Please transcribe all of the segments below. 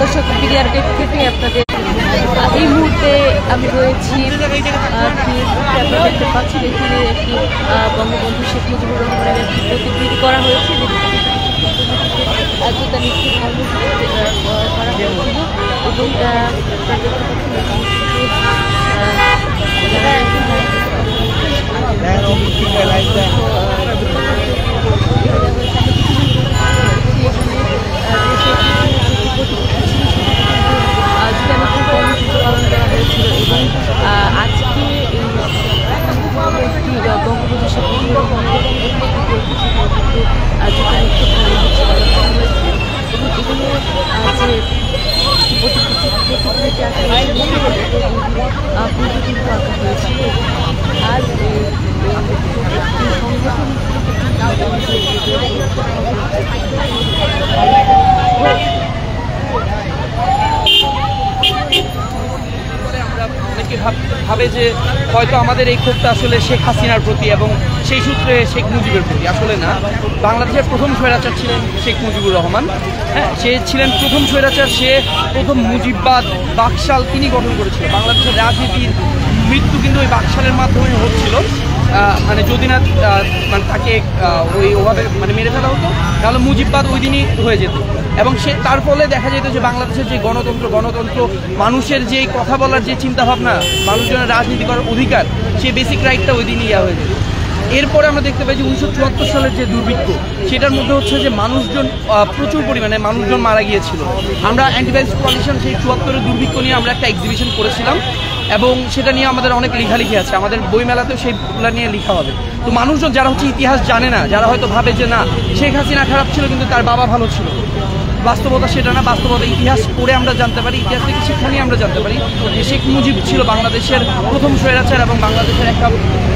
দর্শক BDR gate থেকে আপনাদের এই মুহূর্তে আমি রয়েছি আপনারা দেখতে পাচ্ছেন এখানে একটি বঙ্গবন্ধু শেখ মুজিবুর রহমানের একটি প্রতিকৃতি করা হয়েছে যেটা নিশ্চিত করা হয়েছিল কর্মসূচি পালন করা হয়েছিল এবং আজকে বঙ্গবন্ধু শেখ মুজিবুর রহমানের ভাবে যে হয়তো আমাদের এই ক্ষোভটা আসলে শেখ হাসিনার প্রতি এবং সেই সূত্রে শেখ মুজিবের প্রতি, আসলে না। বাংলাদেশের প্রথম স্বৈরাচার ছিলেন শেখ মুজিবুর রহমান। হ্যাঁ, সে ছিলেন প্রথম স্বৈরাচার, সে প্রথম মুজিববাদ বাকশাল তিনি গঠন করেছিলেন। বাংলাদেশের রাজনীতির মৃত্যু কিন্তু ওই বাকশালের মাধ্যমে হচ্ছিল। মানে যদি না মানে তাকে ওভাবে মানে মেরে ফেলা হতো তাহলে মুজিববাদ ওই দিনই হয়ে যেত। এবং সে তার ফলে দেখা যেত যে বাংলাদেশের যে গণতন্ত্র মানুষের যে কথা বলার যে চিন্তাভাবনা, মানুষজনের রাজনীতি করার অধিকার, সে বেসিক রাইটটা ওই দিনই হয়ে যেত। এরপরে আমরা দেখতে পাই যে 1974 সালের যে দুর্ভিক্ষ, সেটার মধ্যে হচ্ছে যে মানুষজন প্রচুর পরিমাণে মানুষজন মারা গিয়েছিল। আমরা অ্যান্টিফ্যাসিস্ট কোয়ালিশন সেই 74-এর দুর্ভিক্ষ নিয়ে আমরা একটা এক্সিবিশন করেছিলাম এবং সেটা নিয়ে আমাদের অনেক লেখালেখি আছে, আমাদের বইমেলাতেও সেইগুলো নিয়ে লেখা হবে। তো মানুষজন যারা হচ্ছে ইতিহাস জানে না, যারা হয়তো ভাবে যে না শেখ হাসিনা খারাপ ছিল কিন্তু তার বাবা ভালো ছিল, বাস্তবতা সেটা না। বাস্তবতা ইতিহাস পড়ে আমরা জানতে পারি, ইতিহাস থেকে শিক্ষা নিয়ে আমরা জানতে পারি যে শেখ মুজিব ছিল বাংলাদেশের প্রথম স্বৈরাচার এবং বাংলাদেশের একটা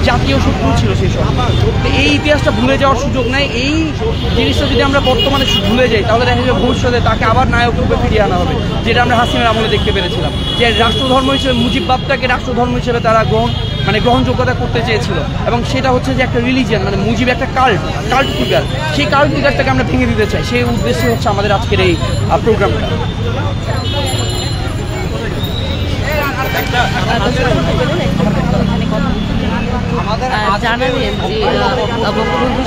জাতীয় শত্রু ছিল সেই সময়। তো এই ইতিহাসটা ভুলে যাওয়ার সুযোগ নেই। এই জিনিসটা যদি আমরা বর্তমানে ভুলে যাই তাহলে দেখা যাবে ভবিষ্যতে তাকে আবার নায়ক রূপে ফিরিয়ে আনা হবে, যেটা আমরা হাসিনার আমলে দেখতে পেরেছিলাম। যে রাষ্ট্রধর্ম হিসেবে মুজিববাদটাকে রাষ্ট্রধর্ম হিসেবে তারা গ্রহণযোগ্যতা করতে চেয়েছিল এবং সেটা হচ্ছে যে একটা রিলিজিয়ান, মানে মুজিব একটা কাল্ট ফিগার, সেই কাল্ট ফিগারটাকে আমরা ভেঙে দিতে চাই। সেই উদ্দেশ্যে হচ্ছে আমাদের আজকের এই প্রোগ্রামটা। জানালেন যে বঙ্গবন্ধু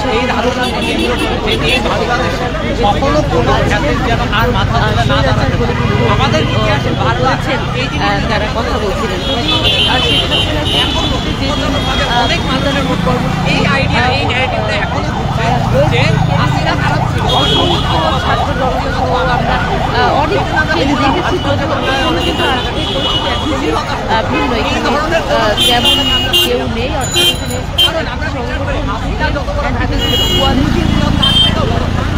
তারা কথা বলছিলেন অনেক দেখেছি ভিন্ন যেমন কেউ নেই,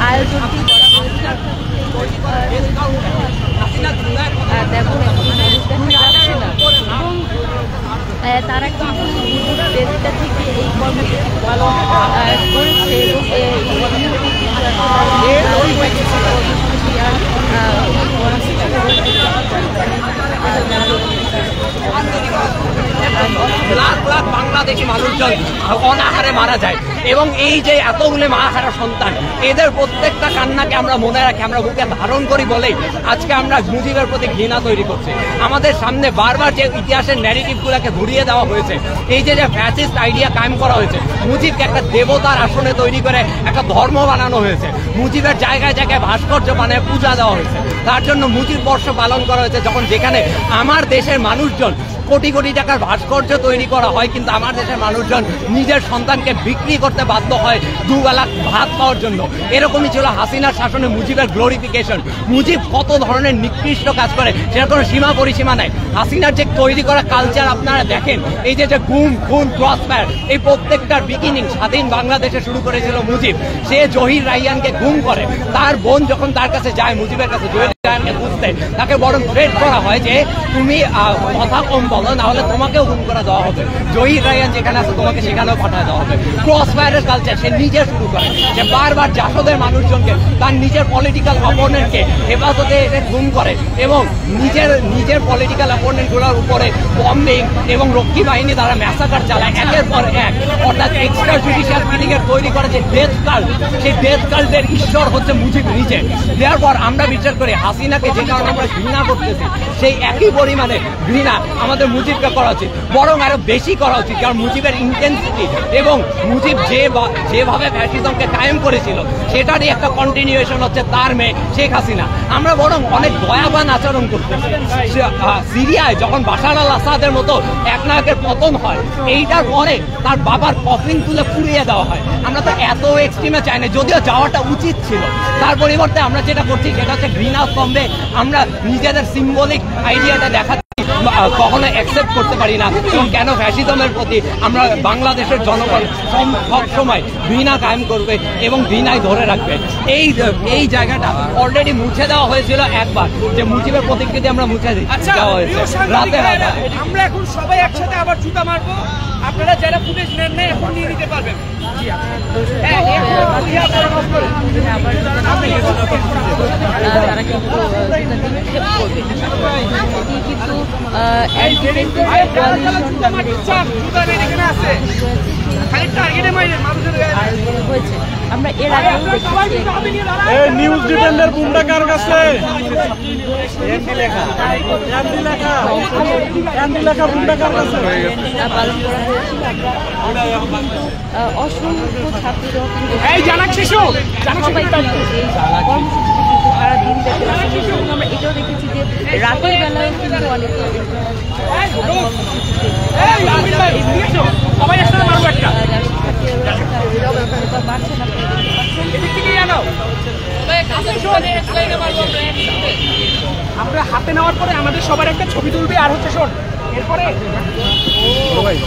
আয়োজনটি তেমন তারা কিন্তু দেশটা থেকে এই কর্মসূচি পালন করেছে লাখ লাখ বাংলাদেশি মানুষজন অনাহারে মারা যায় এবং এই যে এতগুলো মা হারা সন্তান, এদের প্রত্যেকটা কান্নাকে আমরা মনে রাখি, আমরা বুকে ধারণ করি বলেই আজকে আমরা মুজিবের প্রতি ঘৃণা তৈরি করছি। আমাদের সামনে বারবার যে ইতিহাসের ন্যারেটিভগুলোকে ঘুরিয়ে দেওয়া হয়েছে, এই যে ফ্যাসিস্ট আইডিয়া কায়েম করা হয়েছে, মুজিবকে একটা দেবতার আসনে তৈরি করে একটা ধর্ম বানানো হয়েছে, মুজিবের জায়গায় জায়গায় ভাস্কর্য বানিয়ে পূজা দেওয়া হয়েছে, তার জন্য মুজিব বর্ষ পালন করা হয়েছে। যখন যেখানে আমার দেশের মানুষজন কোটি কোটি টাকার ভাস্কর্য তৈরি করা হয় কিন্তু আমার দেশের মানুষজন নিজের সন্তানকে বিক্রি করতে বাধ্য হয় দুবেলা ভাত পাওয়ার জন্য। এরকমই ছিল হাসিনার শাসনে মুজিবের গ্লোরিফিকেশন। মুজিব কত ধরনের নিকৃষ্ট কাজ করে সেটার কোনো সীমা পরিসীমা নাই। হাসিনার যে তৈরি করা কালচার আপনারা দেখেন, এই যে গুম খুন ক্রসফায়ার, এই প্রত্যেকটার বিগিনিং স্বাধীন বাংলাদেশে শুরু করেছিল মুজিব। সে জহির রায়হানকে গুম করে, তার বোন যখন তার কাছে যায় মুজিবের কাছে জহির রায়হানকে বুঝতে, তাকে বরং থ্রেট করা হয় যে তুমি কথা কম বলো না হলে তোমাকেও গুম করে দেওয়া হবে, জহির রায়হান যেখানে আছে তোমাকে সেখানেও পাঠিয়ে দেওয়া হবে। ক্রসফায়ারের কালচার সে নিজে শুরু করে, সে বারবার জাসদের মানুষজনকে, তার নিজের পলিটিক্যাল অপোনেন্টকে হেফাজতে এসে গুম করে এবং নিজের পলিটিক্যাল অপোনেন্টগুলোর উপরে বম্বিং এবং রক্ষী বাহিনী দ্বারা ম্যাসাকার চালায় একের পর এক। অর্থাৎ এক্সট্রা জুডিশিয়াল কিলিংয়ের তৈরি করে যে ডেথ কাল্ট, সেই ডেথ কাল্টের ঈশ্বর হচ্ছে মুজিব নিজে। দেওয়ার পর আমরা বিচার করি হাসিনাকে যেখানে কারণে আমরা ঘৃণা করতেছি, সেই একই পরিমাণে ঘৃণা আমাদের মুজিবকে করা উচিত, বরং আরো বেশি করা উচিত। কারণ মুজিবের ইন্টেন্সিটি এবং মুজিব যেভাবে ফ্যাসিজমকে কায়েম করেছিল সেটারই একটা কন্টিনিউয়েশন হচ্ছে তার মেয়ে শেখ হাসিনা। আমরা বরং অনেক দয়াবান আচরণ করতেছি। সিরিয়ায় যখন বাশার আল আসাদের মতো একনায়কের পতন হয়, এইটার পরে তার বাবার কফিন তুলে পুড়িয়ে দেওয়া হয়। আমরা তো এত এক্সট্রিমে চাই না, যদিও যাওয়াটা উচিত ছিল। তার পরিবর্তে আমরা যেটা করছি সেটা হচ্ছে ঘৃণা স্তম্ভে আমরা নিজেদের সিম্বলিক আইডিয়াটা দেখাচ্ছি, কখনো অ্যাকসেপ্ট করতে পারি না। এবং কেন ফ্যাসিজমের প্রতি আমরা বাংলাদেশের জনগণ সব সময় ঘৃণা কায়েম করবে এবং ঘৃণায় ধরে রাখবে। এই জায়গাটা অলরেডি মুছে দেওয়া হয়েছিল একবার, যে মুজিবের প্রতিকৃতি আমরা মুছে দেওয়া হয়েছে রাতে। আমরা এখন সবাই একসাথে আবার জুতা মারবো, আপনারা যারা ফুটেজ নেন না এখন নিয়ে নিতে পারবেন। তারা কিন্তু নিক্ষেপ করবে, কিন্তু হয়েছে। আমরা এর আগেও নিউজ ডিপেন্ডের বুমটা কার কাছে? পালন করা হয়েছিল। অসংখ্য ছাত্র সবাই কিন্তু এই কর্মসূচিটি কিন্তু সারাদিন দেখতে পাচ্ছি। আমরা এটাও দেখেছি যে রাতের বেলায় কিন্তু অনেক আমরা হাতে নেওয়ার পরে আমাদের সবার একটা ছবি তুলবে, আর হচ্ছে শোন এরপরে ভাই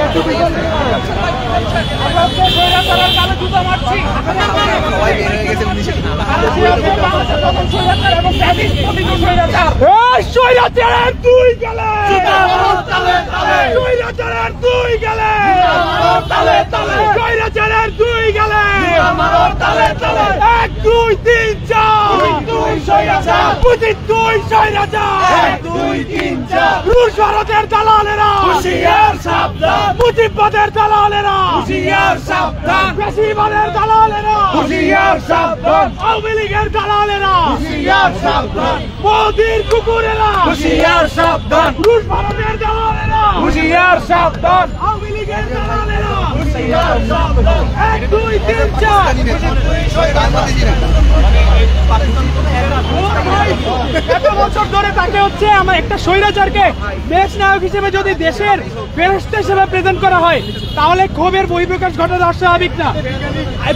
একটু স্বৈরাচারের দুই গেলে স্বৈরাচারের দুই গেলে স্বৈরাচারের দুই গেলে 1 2 3 4 মুজিব 2 স্বৈরাচার 1 2 3 4 রুশ ভারতের দালালেরা হুঁশিয়ার সাবধান মুজিববাদের দালালেরা হুঁশিয়ার সাবধান বেশিবাদের দালালেরা হুঁশিয়ার সাবধান আওয়ামী লীগের দালালেরা হুঁশিয়ার সাবধান মোদির কুকুরেরা হুঁশিয়ার সাবধান রুশ ভারতের দালালেরা হুঁশিয়ার সাবধান আওয়ামী লীগের দালালেরা হুঁশিয়ার সাবধান 1 2 3 4 এত বছর ধরে তাকে হচ্ছে আমার একটা স্বৈরাচারকে দেশ নায়ক হিসেবে যদি দেশের ফেরেশতা হিসেবে প্রেজেন্ট করা হয় তাহলে ক্ষোভের বহিঃপ্রকাশ ঘটানো অস্বাভাবিক না।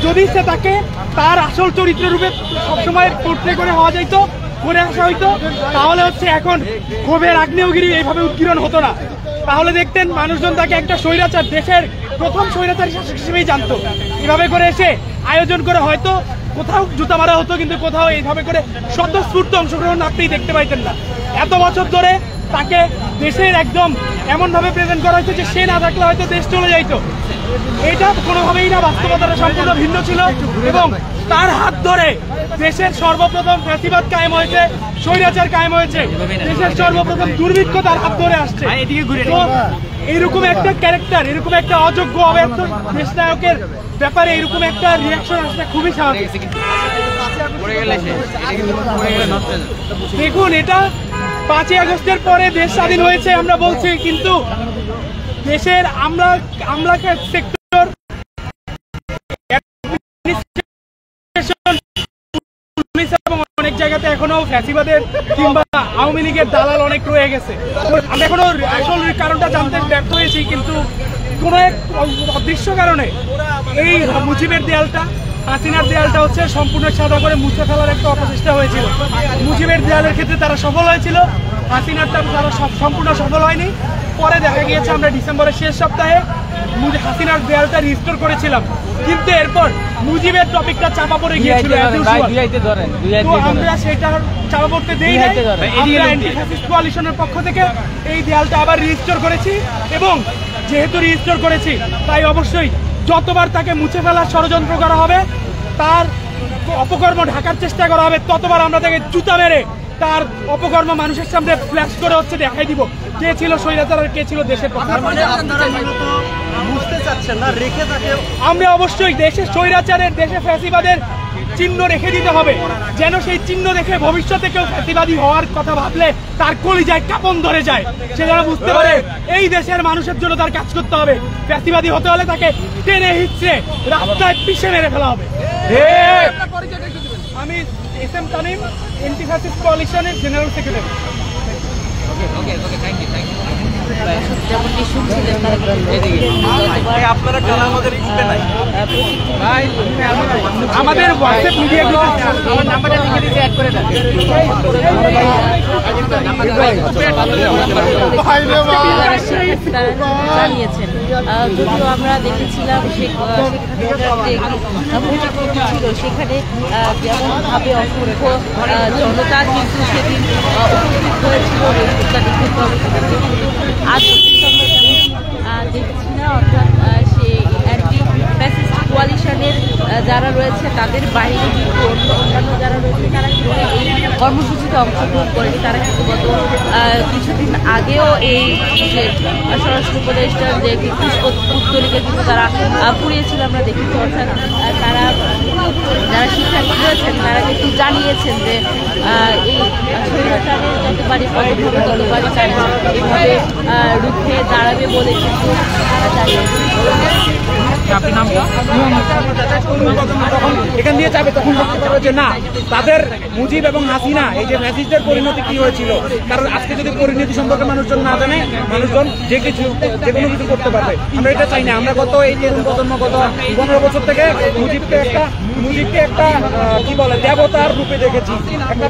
যদি সে তাকে তার আসল চরিত্র রূপে সবসময় পোর্ট্রে করে হওয়া যাইতো করে আসা হইতো তাহলে হচ্ছে এখন ক্ষোভের আগ্নেয়গিরি এইভাবে উৎকীর্ণ হতো না। তাহলে দেখতেন মানুষজন তাকে একটা স্বৈরাচার দেশের প্রথম স্বৈরাচারী শাসক হিসেবেই জানতো। এভাবে করে এসে আয়োজন করে হয়তো কোথাও জুতা মারা হতো কিন্তু কোথাও এইভাবে করে স্বতঃস্ফূর্ত অংশগ্রহণ আপনি দেখতে পাইতেন না। এত বছর ধরে তাকে দেশের একদম এমনভাবে প্রেজেন্ট করা হয়েছে যে সে না থাকলে হয়তো দেশ চলে যাইতো। এটা কোনোভাবেই না, বাস্তবতাটা সম্পূর্ণ ভিন্ন ছিল এবং তার হাত ধরে দেশের সর্বপ্রথম ফ্যাসিবাদ কায়েম হয়েছে, স্বৈরাচার কায়েম হয়েছে, দেশের সর্বপ্রথম দুর্ভিক্ষ তার হাত ধরে আসছে। এইরকম একটা ক্যারেক্টার, এরকম একটা অযোগ্য অব্যর্থ দেশনায়কের ব্যাপারে এরকম একটা রিয়াকশন আসলে খুবই স্বাভাবিক। দেখুন, এটা 5ই আগস্টের পরে দেশ স্বাধীন হয়েছে আমরা বলছি, কিন্তু দেশের আমলা সেক্টর এবং অনেক জায়গাতে এখনো ফ্যাসিবাদের কিংবা আওয়ামী লীগের দালাল অনেক রয়ে গেছে। আমরা এখনো আসল কারণটা জানতে ব্যর্থ হয়েছি, কিন্তু কোন এক অদৃশ্য কারণে এই মুজিবের দেয়ালটা, হাসিনার দেয়ালটা হচ্ছে সম্পূর্ণ সাদা করে মুছে ফেলার একটা অপচেষ্টা হয়েছিল। মুজিবের দেয়ালের ক্ষেত্রে তারা সফল হয়েছিল, হাসিনারটা তারা সম্পূর্ণ সফল হয়নি। পরে দেখা গিয়েছে আমরা ডিসেম্বরের শেষ সপ্তাহে হাসিনার দেয়ালটা রিস্টোর করেছিলাম, কিন্তু এরপর মুজিবের টপিকটা চাপা পড়ে গিয়েছিল। আমরা সেটা চাপা পড়তে দেই নাই, আমরা অ্যান্টি ফ্যাসিস্ট কোয়ালিশনের পক্ষ থেকে এই দেয়ালটা আবার রিস্টোর করেছি এবং যেহেতু রিস্টোর করেছি তাই অবশ্যই যতবার তাকে মুছে ফেলার ষড়যন্ত্র করা হবে, তার অপকর্ম ঢাকার চেষ্টা করা হবে, ততবার আমরা তাকে জুতা মেরে তার অপকর্ম মানুষের সামনে ফ্ল্যাশ করে হচ্ছে দেখাই দিব কে ছিল স্বৈরাচার আর কে ছিল দেশের পক্ষে। আমরা অবশ্যই দেশের স্বৈরাচারের, দেশে ফ্যাসিবাদের চিহ্ন রেখে দিতে হবে, যেন সেই চিহ্ন দেখে ভবিষ্যতে কেউ ফ্যাসিবাদী হওয়ার কথা ভাবলে তার কলিজায় কাঁপন ধরে যায়। সে যেন বুঝতে পারে এই দেশের মানুষের জন্য তার কাজ করতে হবে। ফ্যাসিবাদী হতে হলে তাকে টেনে হিচড়ে রাস্তায় পিষে মেরে ফেলা হবে। আমি SM তামিম, অ্যান্টি ফ্যাসিস্ট কোয়ালিশনের জেনারেল সেক্রেটারি। যেমনটি শুনছিলেন আমাদের হোয়াটসঅ্যাপ মিডিয়া নাম্বারটা লিখে দিতে অ্যাড করে জানিয়েছেন। যদিও আমরা দেখেছিলাম ছিল সেখানে যেমনভাবে অসংখ্য জনতা কিন্তু সেদিন উপস্থিত হয়েছিল আজ দেখছি না, অর্থাৎ সে অ্যান্টি ফ্যাসিস্ট কোয়ালিশনের যারা রয়েছে তাদের বাইরে কিন্তু অন্যান্য যারা রয়েছে তারা কিন্তু এই কর্মসূচিতে অংশগ্রহণ করেনি। তারা কিন্তু গত কিছুদিন আগেও এই যে স্বরাষ্ট্র উপদেষ্টার যে পুস্তলিকে কিন্তু তারা পুড়িয়েছিল আমরা দেখেছি। অর্থাৎ তারা যারা শিক্ষার্থী রয়েছেন তারা কিন্তু জানিয়েছেন যে এই স্বৈরাচারের যতবারই পদক্ষেপ হবে ততবারই তারা এইভাবে রুখে দাঁড়াবে বলে কিন্তু তারা জানিয়েছেন। এখান দিয়ে যাবে তখন যে না, তাদের মুজিব এবং হাসিনা এই যে ফ্যাসিস্টের পরিণতি কি হয়েছিল, কারণ আজকে যদি পরিণতি সম্পর্কে মানুষজন না জানে, মানুষজন যে কোনো কিছু করতে পারবে। আমরা এটা চাই না। আমরা গত এই তরুণ প্রজন্ম গত 15 বছর থেকে মুজিবকে একটা কি বলে দেবতার রূপে দেখেছি, একটা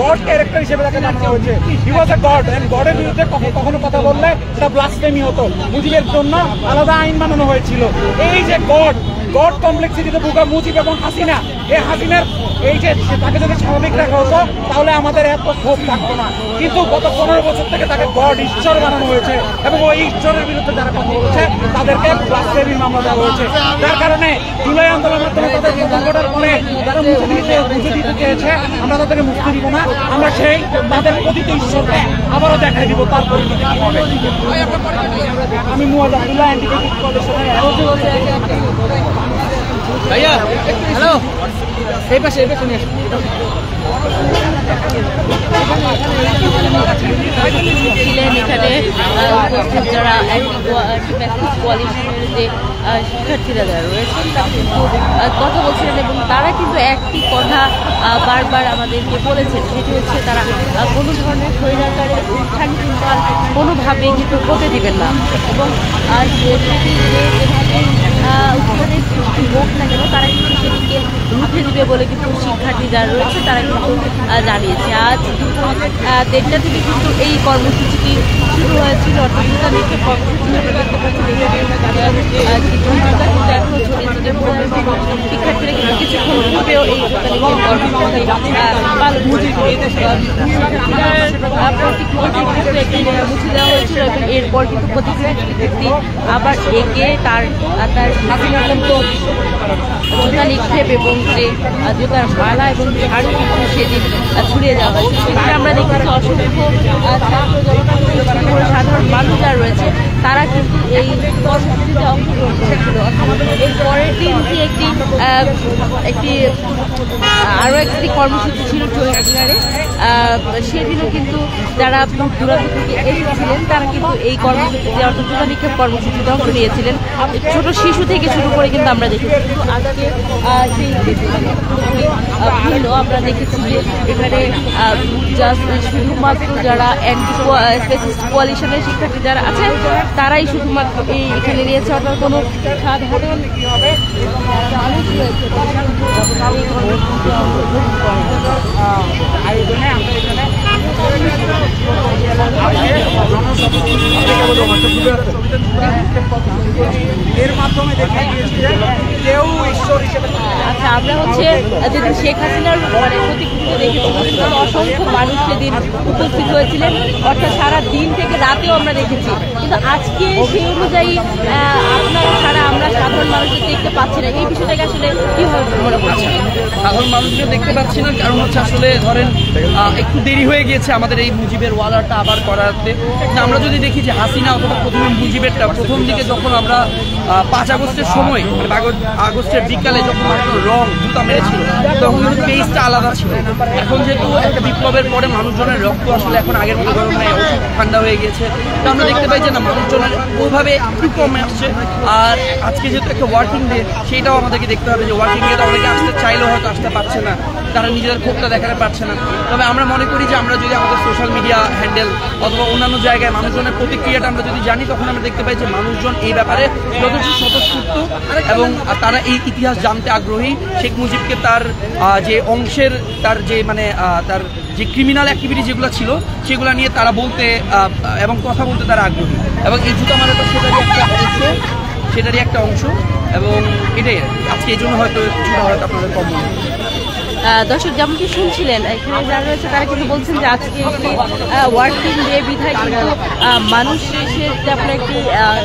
গড ক্যারেক্টার হিসেবে তাকে জানানো হয়েছে। হি ওয়াজ এ গড, এন্ড গডের বিরুদ্ধে কখনো কথা বললে সেটা ব্লাসফেমি হতো। মুজিবের জন্য আলাদা আইন বানানো হয়েছিল। এই যে গড, গড কমপ্লেক্সিটিতে ভোগা মুজিব এবং হাসিনা, এই হাসিনার এই যে তাকে যদি স্বাভাবিক রাখা হতো তাহলে আমাদের এত ক্ষোভ থাকতো না। কিন্তু গত 15 বছর থেকে তাকে গড ঈশ্বর বানানো হয়েছে এবং ওই ঈশ্বরের বিরুদ্ধে যারা কথা বলছে তাদেরকে ব্লাসফেমির মামলা দেওয়া হয়েছে। যার কারণে জুলাই আন্দোলনের মাধ্যমে তাদের পতন ঘটার পরে তারা মুছে দিতে চেয়েছে, আমরা তাদেরকে মুক্তি দিব না। আমরা সেই তাদের প্রতিটি ঈশ্বরকে আবারও দেখাই দিব তার পরিণতি কি হবে। আমি মুয়াজ্জাবুল্লাহ অ্যান্টিকেটিভ কলেজের ভাইয়া হ্যালো, এই পাশে নিয়ে ছিলেন এখানে উপস্থিত যারা কোয়ালিশনের যে শিক্ষার্থীরা যারা রয়েছেন তারা কিন্তু কথা বলছিলেন এবং তারা কিন্তু একটি কথা বারবার আমাদেরকে বলেছেন, সেটি হচ্ছে তারা কোনো ধরনের স্বৈরাচারের উত্থান কিংবা কোনোভাবেই কিন্তু হতে দিবেন না এবং সেটি যেভাবে উত্থানের সৃষ্টি হোক না কেন তারা কিন্তু সেটিকে রুখে দিবে বলে কিন্তু শিক্ষার্থী যারা রয়েছে তারা কিন্তু জানিয়েছে। আজ কিন্তু 1:30 থেকে কিন্তু এই কর্মসূচিটি শুরু হয়েছিল, অর্থাৎ জুতানিকে কর্মসূচি কিন্তু এখনো ছড়িয়ে শিক্ষার্থীরা কিন্তু কিছুক্ষণ পূর্বেও এই জুতানিকে কর্মসূচি পালন মুছে দেওয়া হয়েছিল এবং এরপর কিন্তু প্রতিক্রিয়া আবার একে তার জুতা নিক্ষেপ এবং যে জুতার মালা এবং শাড়ি কিন্তু সেদিন ছড়িয়ে দেওয়া হয়েছে। সেখানে আমরা দেখেছি অসংখ্য সাধারণ মানুষ যারা রয়েছে তারা কিন্তু এই কর্মসূচিতে অংশগ্রহণ করেছিল। এর পরের দিন যে একটি আরও একটি কর্মসূচি ছিল চৌরাস্তারে, সেদিনও কিন্তু যারা দূরান্ত থেকে এসেছিলেন তারা কিন্তু এই কর্মসূচিতে অর্থাৎ জুতা নিক্ষেপ কর্মসূচিতে অংশ নিয়েছিলেন। ছোট শিশু থেকে শুরু করে কিন্তু আমরা দেখেছি, কিন্তু আজকে সেই ভিন্ন আমরা দেখেছি যে এখানে জাস্ট শুধুমাত্র যারা অ্যান্টি ফ্যাসিস্ট কোয়ালিশনের শিক্ষার্থী যারা আছেন তারাই শুধুমাত্র এই এখানে নিয়েছে, অর্থাৎ কোনো সাধারণ আয়োজনে আমরা এখানে এর মাধ্যমে দেখা গিয়েছে কেউ ঈশ্বর হিসেবে। আচ্ছা, আমরা হচ্ছে যেদিন শেখ হাসিনার প্রতিকৃতি দেখেছি অসংখ্য মানুষ সেদিন উপস্থিত হয়েছিলেন, অর্থাৎ সারা দিন থেকে রাতেও আমরা দেখেছি, কিন্তু আজকে সেই অনুযায়ী আমরা সাধারণ মানুষদের দেখতে পাচ্ছি না। এই বিষয়টাকে আসলে কিভাবে মনে করছেন? সাধারণ মানুষকে দেখতে পাচ্ছি না কারণ হচ্ছে আসলে ধরেন একটু দেরি হয়ে গিয়েছে আমাদের এই মুজিবের ওয়ালারটা আবার করাতে। আমরা যদি দেখি যে হাসিনা অথবা প্রথমে মুজিবেরটা প্রথম দিকে যখন আমরা 5 আগস্টের সময় মানে আগস্টের বিকালে যখন মাত্র রং জুতা মেরেছিল তখন কিন্তু পেজটা আলাদা ছিল। এখন যেহেতু একটা বিপ্লবের পরে মানুষজনের রক্ত আসলে এখন আগের মতো গরম নেই, ঠান্ডা হয়ে গেছে, তো আমরা দেখতে পাই যে না মানুষজনের ওইভাবে একটু কমে আসছে। আর আজকে যেহেতু একটা ওয়ার্কিং ডে সেইটাও আমাদেরকে দেখতে হবে যে ওয়ার্কিং ডেতে অনেকে আসতে চাইলেও হয়তো আসতে পারছে না, তারা নিজেদের ক্ষোভটা দেখাতে পারছে না। তবে আমরা মনে করি যে আমরা যদি আমাদের সোশ্যাল মিডিয়া হ্যান্ডেল অথবা অন্যান্য জায়গায় মানুষজনের প্রতিক্রিয়াটা আমরা যদি জানি তখন আমরা দেখতে পাই যে মানুষজন এই ব্যাপারে যথেষ্ট স্বতঃস্ফূর্ত এবং তারা এই ইতিহাস জানতে আগ্রহী। শেখ মুজিবকে তার যে অংশের তার যে মানে তার যে ক্রিমিনাল অ্যাক্টিভিটি যেগুলো ছিল সেগুলো নিয়ে তারা বলতে এবং কথা বলতে তারা আগ্রহী এবং এই জুতা মারাটা সেটারই একটা অংশ এবং এটাই আজকে এই জন্য হয়তো কিছুটা হয়তো আপনাদের কম মনে হয়। দর্শক যেমনটি শুনছিলেন এখানে যারা রয়েছে তারা কিন্তু বলছেন যে আজকে একটি ওয়ার্কিং ডে বিধায় কিন্তু মানুষের আপনার একটি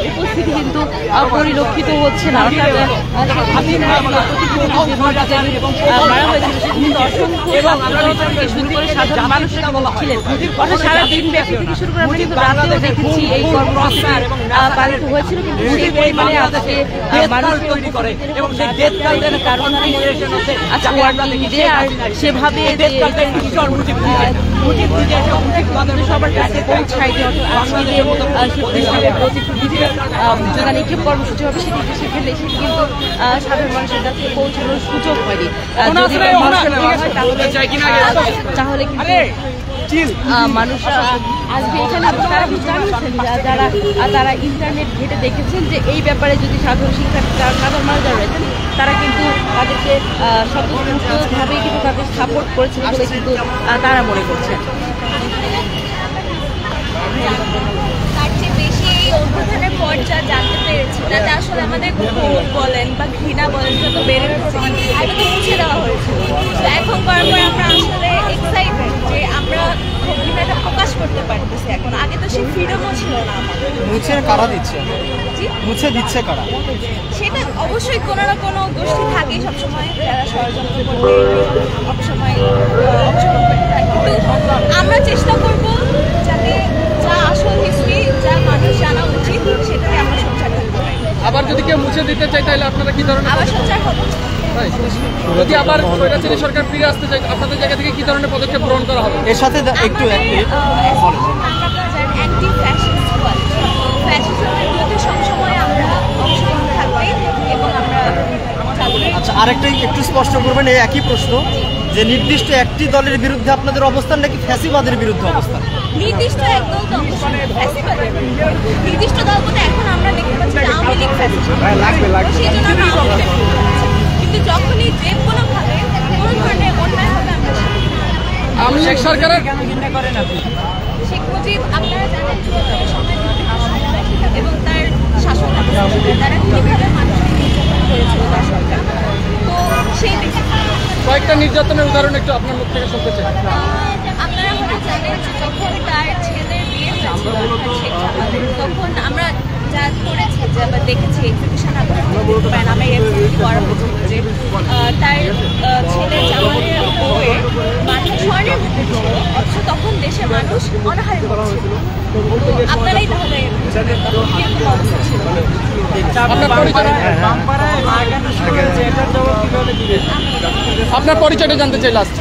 উপস্থিতি কিন্তু পরিলক্ষিত হচ্ছে না। মারা হয়েছিল কিন্তু অসংখ্য শুরু করে সাধারণ মানুষরা ছিলেন, অর্থাৎ সারাদিন ব্যাপী থেকে শুরু করে আমরা কিন্তু রাতেও দেখেছি এই কর্মসূচি পালিত হয়েছিল, কিন্তু সেই পরিমাণে আজকে আর সেভাবে সবার কাছে পৌঁছায় জুতা নিক্ষেপ কর্মসূচি হবে সেখানে সেটি কিন্তু সাধারণ মানুষের কাছে পৌঁছানোর সুযোগ হয়নি। তাহলে কিন্তু মানুষরা আজকে এখানে তারা ইন্টারনেট ঘেটে দেখেছেন যে এই ব্যাপারে যদি সাধারণ মানুষ যারা রয়েছেন তারা কিন্তু তাদেরকে স্বতঃস্ফূর্তভাবেই কিন্তু তাদের সাপোর্ট করেছেন বলে কিন্তু তারা মনে করছেন। তার চেয়ে বেশি অভ্যুত্থানের পর যা জানতে পেরেছি তাতে আসলে আমাদের ক্ষোভ বলেন বা ঘৃণা বলেন যত বেড়ে গেছে আগে তো মুছে দেওয়া হয়েছিল। তো এখন করার পর আমরা আসলে এক্সাইটেড যে আমরা ক্ষোভ ঘৃণাটা প্রকাশ করতে পারতেছি এখন। আগে তো সেই ফ্রিডমও ছিল না আমাদের। মুছে কারা দিচ্ছে, জি, মুছে দিচ্ছে কারা? সেটা অবশ্যই কোনো না কোনো গোষ্ঠী থাকেই সবসময়, যারা ষড়যন্ত্র করবে সবসময় অংশগ্রহণ করতে থাকে। কিন্তু আমরা চেষ্টা করব যাতে যা আসল হিস্ট্রি, যা মানুষ জানা উচিত সেটাকে আমরা সোচ্চার থাকতে পারি। আবার যদি কেউ মুছে দিতে চায় তাহলে আপনারা কি ধরনের, আবার সোচ্চার হবো। যদি আবার স্বৈরাচারী সরকার ফিরে আসতে চায় আপনাদের জায়গা থেকে কি ধরনের পদক্ষেপ গ্রহণ করা হবে? এর সাথে একটু অ্যান্টি ফ্যাশিস্ট ফ্যাশিজমের বিরুদ্ধে সবসময় আমরা অংশগ্রহণ থাকবে এবং আমরা চালিয়ে। আচ্ছা, আরেকটা একটু স্পষ্ট করবেন, এই একই প্রশ্ন যে নির্দিষ্ট একটি দলের বিরুদ্ধে আপনাদের অবস্থান নাকি ফ্যাসিবাদের বিরুদ্ধে অবস্থান? নির্দিষ্ট একদল তো অবশ্যই ফ্যাসিবাদের নির্দিষ্ট দল বলতে এখন আমরা দেখতে পাচ্ছি যে আওয়ামী লীগ ফ্যাসিস্ট, সেই জন্য আমরা আওয়ামী লীগ করতে পারছি। কিন্তু যখনই যে কোনোভাবে কোনো ধরনের অন্যায় হবে আমরা আওয়ামী লীগ সরকারের শেখ মুজিব আপনারা জানেন যে সময় এবং তার শাসন তারা কীভাবে মানুষকে নির্যাতন করেছিল তার সরকার। তো সেই কয়েকটা নির্যাতনের উদাহরণ একটু আপনার মুখ থেকে শুনতে চাই। আপনারা মনে জানেন যে যখন তার ছেলের বিয়ে হয়েছিল তখন আমরা যা করেছি যে বা দেখেছি এক্সিবিশন আপনারা নামে করা হয়েছিল যে তার ছেলে জামালের বউয়ের মাথায় স্বর্ণের মুকুট ছিল, অথচ তখন দেশের মানুষ অনাহারে হচ্ছিল। আপনারাই তাহলে কিরকম অবস্থা ছিল? আপনার পরিচয়টা জানতে চাই লাস্ট।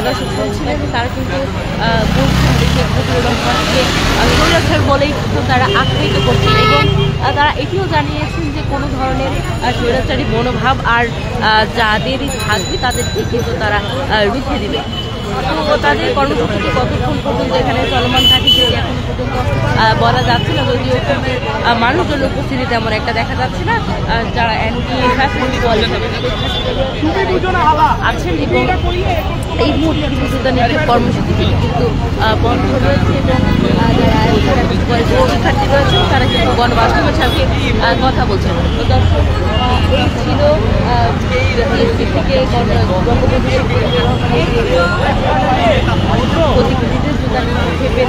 দর্শক বলছিলেন তারা কিন্তু বলছেন যে শেখ মুজিবুর রহমানকে স্বৈরাচার বলেই কিন্তু তারা আখ্যায়িত করছেন এবং তারা এটিও জানিয়েছেন যে কোনো ধরনের স্বৈরাচারী মনোভাব আর যাদেরই থাকবে তাদেরকে কিন্তু তারা রুখে দিবে। তো তাদের কর্মসূচিটি কতক্ষণ পর্যন্ত এখানে চলমান থাকে সেটি এখন পর্যন্ত বলা যাচ্ছে না, যদিও মানুষজন উপস্থিতি তেমন একটা দেখা যাচ্ছে না। যারা অ্যান্টি ফ্যাসিস্ট বলে আছেন এবং এই মুহূর্তে কিন্তু তাদের কর্মসূচিটি কিন্তু বন্ধ রয়েছে এবং যারা শিক্ষার্থী রয়েছেন তারা কিন্তু গণবাস্তবের সাথে কথা বলছেন। তো দর্শক, এই ছিল থেকে বঙ্গবন্ধু শেখ মুজিবুর রহমানের প্রতিকৃতিতে